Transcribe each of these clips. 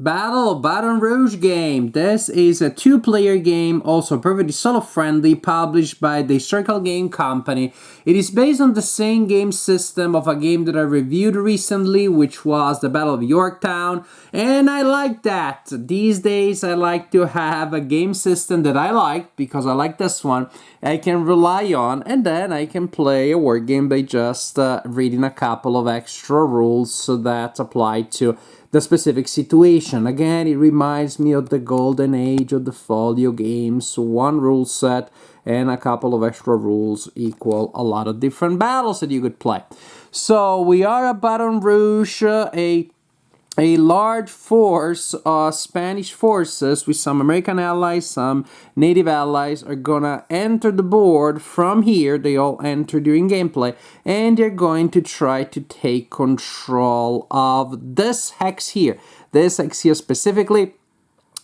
Baton Rouge game. This is a two-player game, also perfectly solo-friendly, published by the Circle Game Company. It is based on the same game system of a game that I reviewed recently, which was the Battle of Yorktown, and I like that. These days, I like to have a game system that I like, because I like this one, I can rely on, and then I can play a word game by just reading a couple of extra rules that apply to the specific situation. Again, it reminds me of the golden age of the folio games. One rule set and a couple of extra rules equal a lot of different battles that you could play. So we are at Baton Rouge, a large force of Spanish forces with some American allies, some native allies are gonna enter the board from here. They all enter during gameplay, and they're going to try to take control of this hex here. This hex here specifically,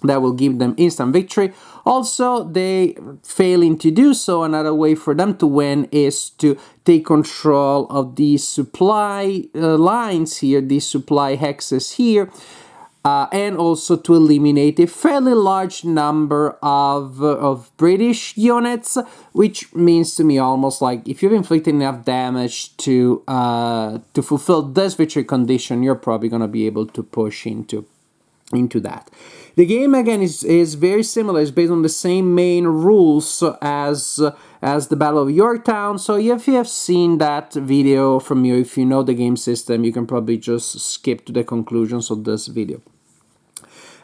that will give them instant victory. Also, they failing to do so, another way for them to win is to take control of these supply lines here, these supply hexes here, and also to eliminate a fairly large number of British units, which means to me almost like if you've inflicted enough damage to fulfill this victory condition, you're probably going to be able to push into that. The game again is very similar. It's based on the same main rules as the Battle of Yorktown. So if you have seen that video from me, if you know the game system, you can probably just skip to the conclusions of this video.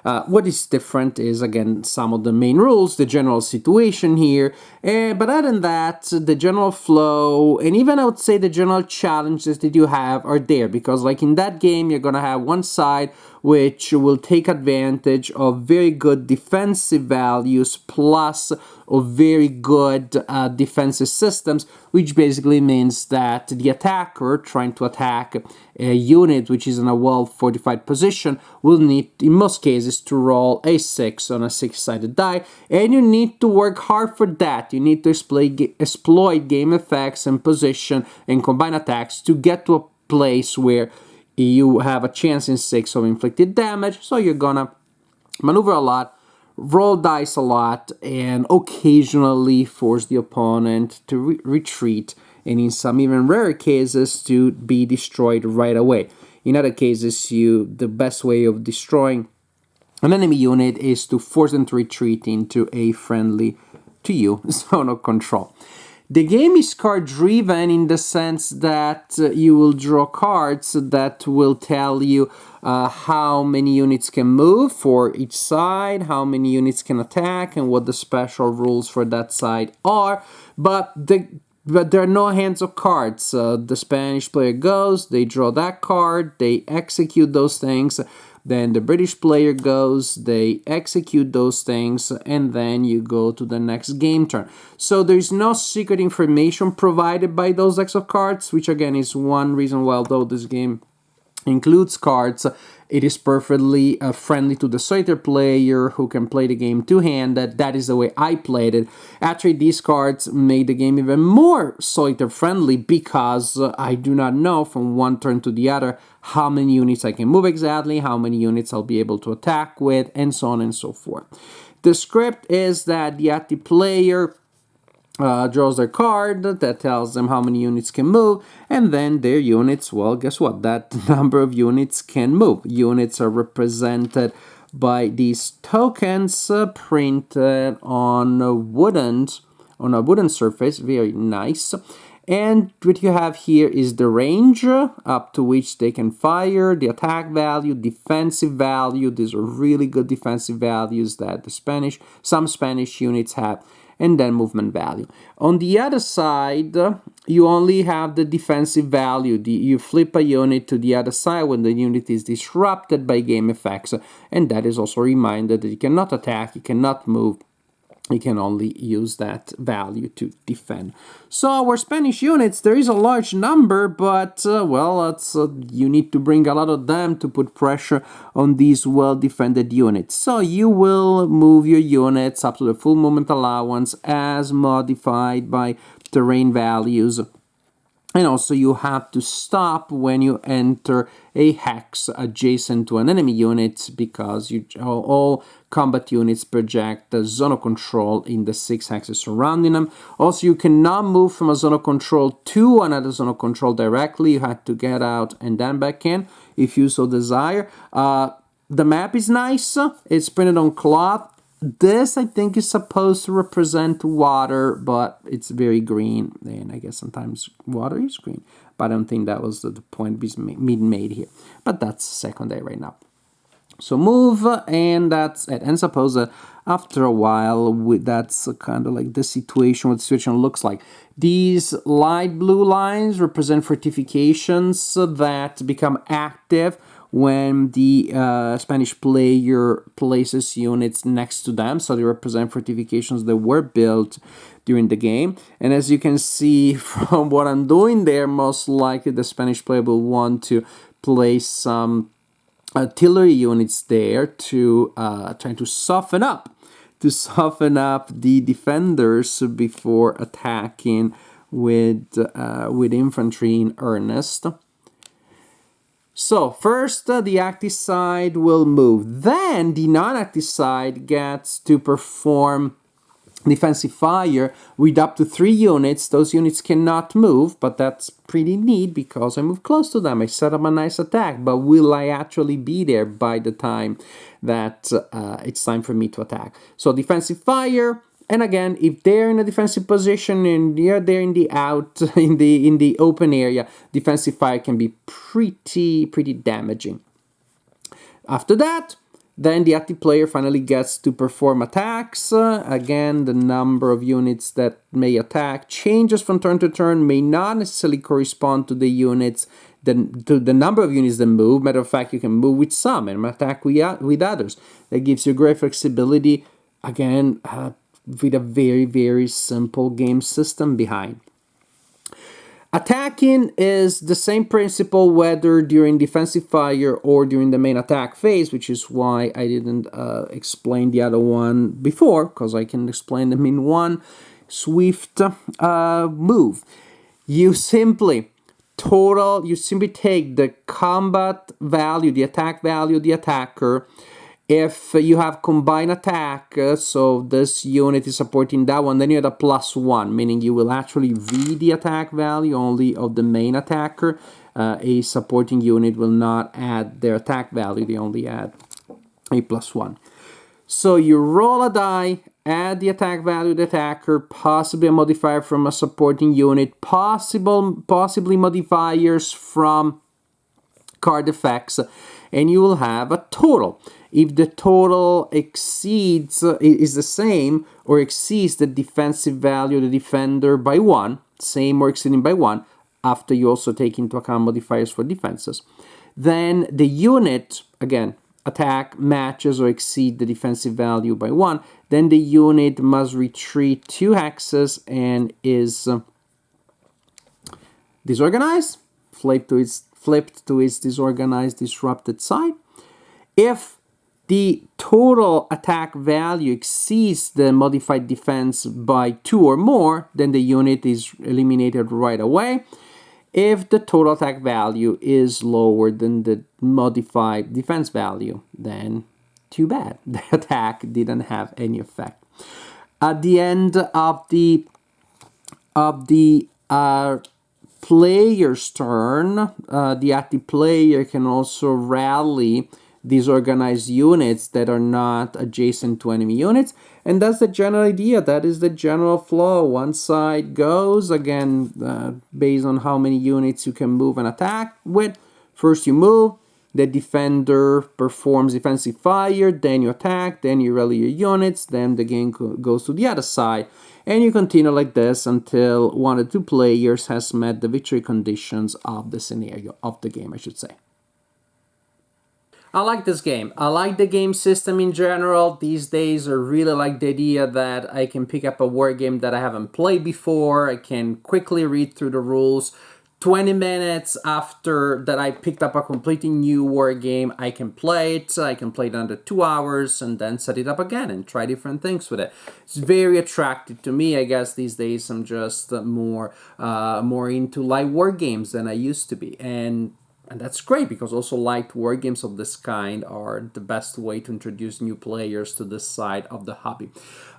What is different is, again, some of the main rules, the general situation here, but other than that, the general flow, and even I would say the general challenges that you have are there, because like in that game, you're going to have one side which will take advantage of very good defensive values plus of very good defensive systems, which basically means that the attacker trying to attack a unit which is in a well-fortified position will need, in most cases, to roll a 6 on a 6-sided die, and you need to work hard for that. You need to exploit game effects and position and combine attacks to get to a place where you have a chance in 6 of inflicted damage, so you're gonna maneuver a lot, roll dice a lot, and occasionally force the opponent to retreat, and in some even rarer cases to be destroyed right away. In other cases, the best way of destroying an enemy unit is to force them to retreat into a friendly to you zone of control. The game is card driven in the sense that you will draw cards that will tell you how many units can move for each side, how many units can attack, and what the special rules for that side are. But there are no hands of cards. The Spanish player goes, they draw that card, they execute those things. Then the British player goes, they execute those things, and then you go to the next game turn. So there's no secret information provided by those decks of cards, which again is one reason why, although this game includes cards, it is perfectly friendly to the solitaire player who can play the game two-handed. That is the way I played it. Actually, these cards made the game even more solitaire friendly because I do not know from one turn to the other how many units I can move exactly, how many units I'll be able to attack with, and so on and so forth. The script is that the active player draws their card that tells them how many units can move, and then their units, well, guess what? That number of units can move. Units are represented by these tokens printed on a wooden surface. Very nice. And what you have here is the range up to which they can fire, the attack value, defensive value. These are really good defensive values that some Spanish units have, and then movement value. On the other side, you only have the defensive value. You flip a unit to the other side when the unit is disrupted by game effects, and that is also a reminder that you cannot attack, you cannot move, you can only use that value to defend. So our Spanish units, there is a large number, but you need to bring a lot of them to put pressure on these well-defended units. So you will move your units up to the full movement allowance as modified by terrain values. And also you have to stop when you enter a hex adjacent to an enemy unit, because all combat units project a zone of control in the 6 hexes surrounding them. Also, you cannot move from a zone of control to another zone of control directly. You have to get out and then back in if you so desire. The map is nice. It's printed on cloth. This, I think, is supposed to represent water, but it's very green, and I guess sometimes water is green, but I don't think that was the point being made here. But that's secondary right now. So move, and that's it. And suppose after a while, that's kind of like the situation, what the situation looks like. These light blue lines represent fortifications that become active when the Spanish player places units next to them. So they represent fortifications that were built during the game. And as you can see from what I'm doing there, most likely the Spanish player will want to place some artillery units there to try to soften up the defenders before attacking with infantry in earnest. So first, the active side will move. Then the non-active side gets to perform defensive fire with up to 3 units. Those units cannot move, but that's pretty neat because I move close to them. I set up a nice attack, but will I actually be there by the time that it's time for me to attack? So defensive fire. And again, if they're in a defensive position and they're there in the in the open area, defensive fire can be pretty damaging. After that, then the active player finally gets to perform attacks. Again, the number of units that may attack changes from turn to turn, may not necessarily correspond to the units, to the number of units that move. Matter of fact, you can move with some and attack with others. That gives you great flexibility. Again, with a very simple game system behind. Attacking is the same principle whether during defensive fire or during the main attack phase, which is why I didn't explain the other one before, because I can explain them in one swift move. You simply take the combat value, the attack value of the attacker. If you have combined attack, so this unit is supporting that one, then you add a +1, meaning you will actually read the attack value only of the main attacker. A supporting unit will not add their attack value, they only add a +1. So you roll a die, add the attack value of the attacker, possibly a modifier from a supporting unit, possibly modifiers from card effects, and you will have a total. If the total is the same or exceeds the defensive value of the defender by 1, same or exceeding by 1, after you also take into account modifiers for defenses, then the unit, again, attack matches or exceed the defensive value by 1, then the unit must retreat 2 hexes and is disorganized, flipped to its disorganized, disrupted side. If the total attack value exceeds the modified defense by 2 or more, then the unit is eliminated right away. If the total attack value is lower than the modified defense value, then too bad. The attack didn't have any effect. At the end of the player's turn, the active player can also rally disorganized units that are not adjacent to enemy units, and that's the general idea. That is the general flow. One side goes, again, based on how many units you can move and attack with. First you move, the defender performs defensive fire, then you attack, then you rally your units, then the game goes to the other side, and you continue like this until one or two players has met the victory conditions of the scenario, of the game, I should say. I like this game. I like the game system in general. These days I really like the idea that I can pick up a war game that I haven't played before. I can quickly read through the rules, 20 minutes after that I picked up a completely new war game, I can play it. I can play it under 2 hours and then set it up again and try different things with it. It's very attractive to me. I guess these days I'm just more into light war games than I used to be. And that's great because also light war games of this kind are the best way to introduce new players to this side of the hobby.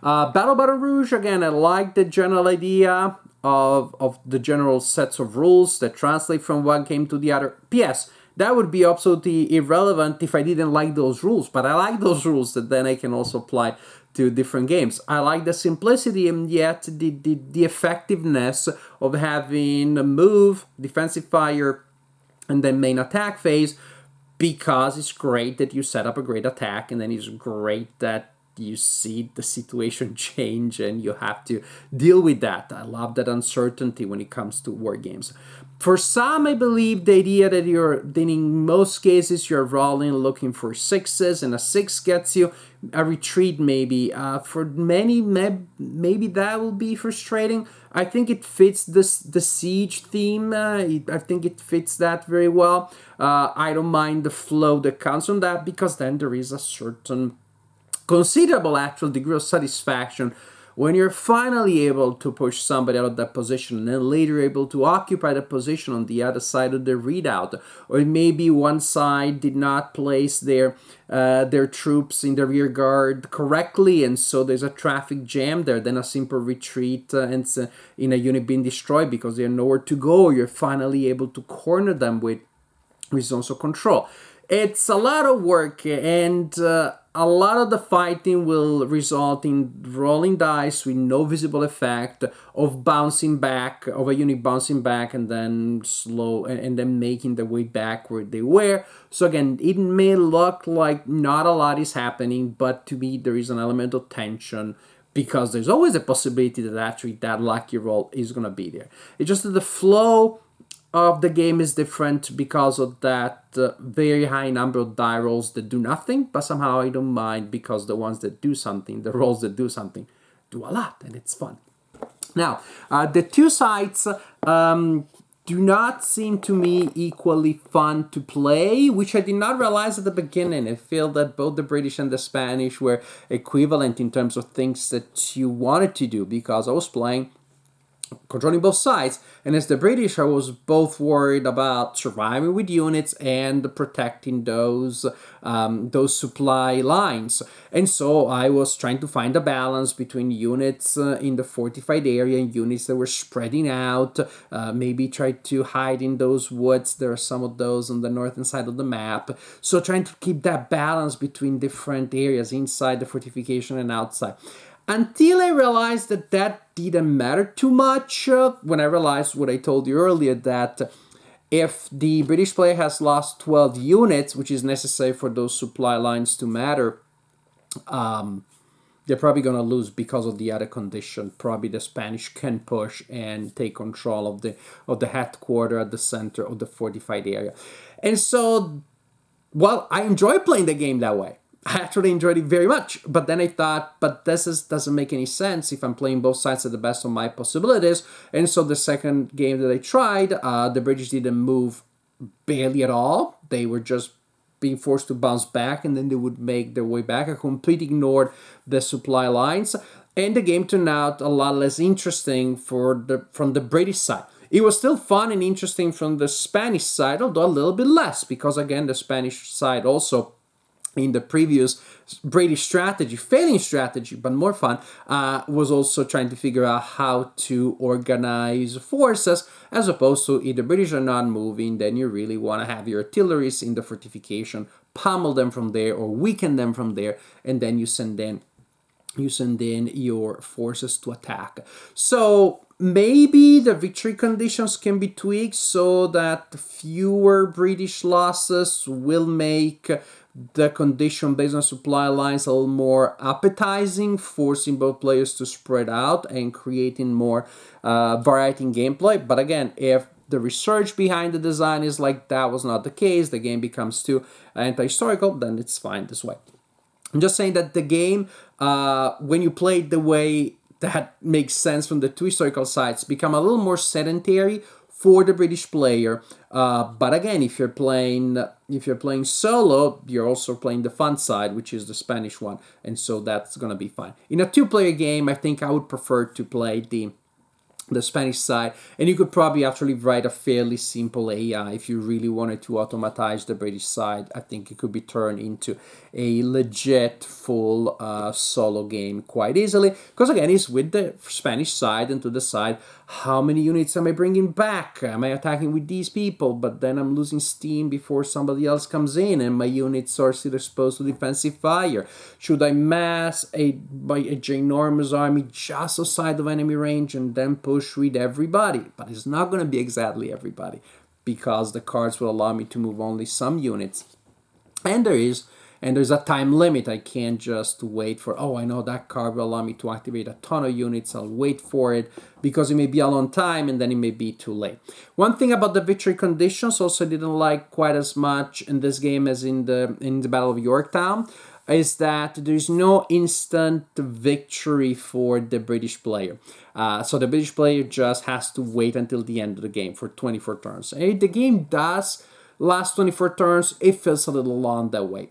Baton Rouge, again, I like the general idea of the general sets of rules that translate from one game to the other. P.S. That would be absolutely irrelevant if I didn't like those rules, but I like those rules that then I can also apply to different games. I like the simplicity and yet the effectiveness of having a move, defensive fire, and then main attack phase, because it's great that you set up a great attack, and then it's great that you see the situation change and you have to deal with that. I love that uncertainty when it comes to war games. For some, I believe the idea that in most cases you're rolling looking for sixes and a six gets you a retreat maybe. For many, maybe that will be frustrating. I think it fits the siege theme. I think it fits that very well. I don't mind the flow that comes from that, because then there is a certain considerable actual degree of satisfaction when you're finally able to push somebody out of that position and then later able to occupy the position on the other side of the readout. Or maybe one side did not place their troops in the rear guard correctly, and so there's a traffic jam there, then a simple retreat and in a unit being destroyed because they have nowhere to go. You're finally able to corner them with zones of control. It's a lot of work, and a lot of the fighting will result in rolling dice with no visible effect, of bouncing back, of a unit bouncing back and then and then making their way back where they were. So again, it may look like not a lot is happening, but to me there is an element of tension, because there's always a possibility that actually that lucky roll is going to be there. It's just that the flow of the game is different because of that very high number of die rolls that do nothing, but somehow I don't mind, because the ones that do something, the rolls that do something, do a lot, and it's fun. Now, the two sides do not seem to me equally fun to play, which I did not realize at the beginning. I feel that both the British and the Spanish were equivalent in terms of things that you wanted to do, because I was playing controlling both sides, and as the British I was both worried about surviving with units and protecting those supply lines, and so I was trying to find a balance between units in the fortified area and units that were spreading out, maybe try to hide in those woods. There are some of those on the northern side of the map, so trying to keep that balance between different areas inside the fortification and outside. Until I realized that didn't matter too much, when I realized what I told you earlier, that if the British player has lost 12 units, which is necessary for those supply lines to matter, they're probably going to lose because of the other condition. Probably the Spanish can push and take control of the headquarters at the center of the fortified area. And so, well, I enjoy playing the game that way. I actually enjoyed it very much, but then I thought, but doesn't make any sense if I'm playing both sides at the best of my possibilities. And so the second game that I tried, the British didn't move barely at all. They were just being forced to bounce back, and then they would make their way back. I completely ignored the supply lines, and the game turned out a lot less interesting from the British side. It was still fun and interesting from the Spanish side, although a little bit less, because again, the Spanish side also, in the previous British strategy, failing strategy, but more fun, was also trying to figure out how to organize forces, as opposed to if the British are not moving, then you really want to have your artilleries in the fortification, pummel them from there or weaken them from there, and then you send in your forces to attack. So maybe the victory conditions can be tweaked so that fewer British losses will make the condition based on supply lines a little more appetizing, forcing both players to spread out and creating more variety in gameplay. But again, if the research behind the design is like that was not the case, the game becomes too anti-historical, then it's fine this way. I'm just saying that the game, when you play it the way that makes sense from the two historical sides, become a little more sedentary, for the British player. But again, if you're playing solo, you're also playing the fun side, which is the Spanish one, and so that's gonna be fine. In a 2-player game, I think I would prefer to play the Spanish side, and you could probably actually write a fairly simple AI if you really wanted to automatize the British side. I think it could be turned into a legit full solo game quite easily, because again, it's with the Spanish side and to decide how many units am I bringing back. Am I attacking with these people, but then I'm losing steam before somebody else comes in and my units are still exposed to defensive fire? Should I mass a ginormous army just outside of enemy range and then push with everybody? But it's not going to be exactly everybody, because the cards will allow me to move only some units, and there's a time limit. I can't just wait for, oh, I know that card will allow me to activate a ton of units. I'll wait for it, because it may be a long time and then it may be too late. One thing about the victory conditions also I didn't like quite as much in this game as in the Battle of Yorktown is that there's no instant victory for the British player. So the British player just has to wait until the end of the game for 24 turns. And if the game does last 24 turns, it feels a little long that way.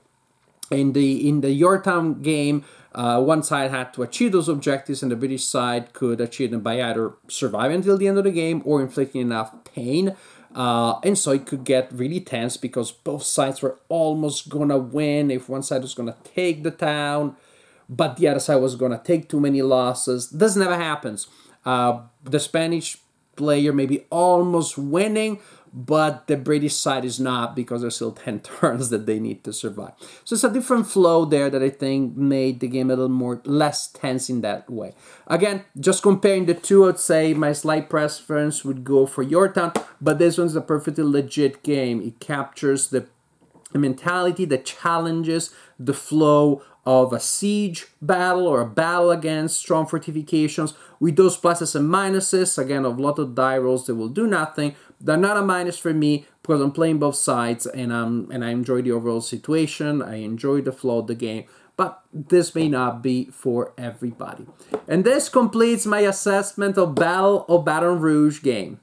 In the Yorktown game, one side had to achieve those objectives, and the British side could achieve them by either surviving until the end of the game or inflicting enough pain. And so it could get really tense, because both sides were almost gonna win if one side was gonna take the town, but the other side was gonna take too many losses. This never happens. The Spanish player may be almost winning, but the British side is not, because there's still 10 turns that they need to survive. So it's a different flow there that I think made the game a little less tense in that way. Again, just comparing the two, I'd say my slight preference would go for Yorktown, but this one's a perfectly legit game. It captures the mentality, the challenges, the flow of a siege battle or a battle against strong fortifications, with those pluses and minuses, again, of a lot of die rolls that will do nothing. They're not a minus for me, because I'm playing both sides, and I enjoy the overall situation. I enjoy the flow of the game, but this may not be for everybody. And this completes my assessment of Battle of Baton Rouge game.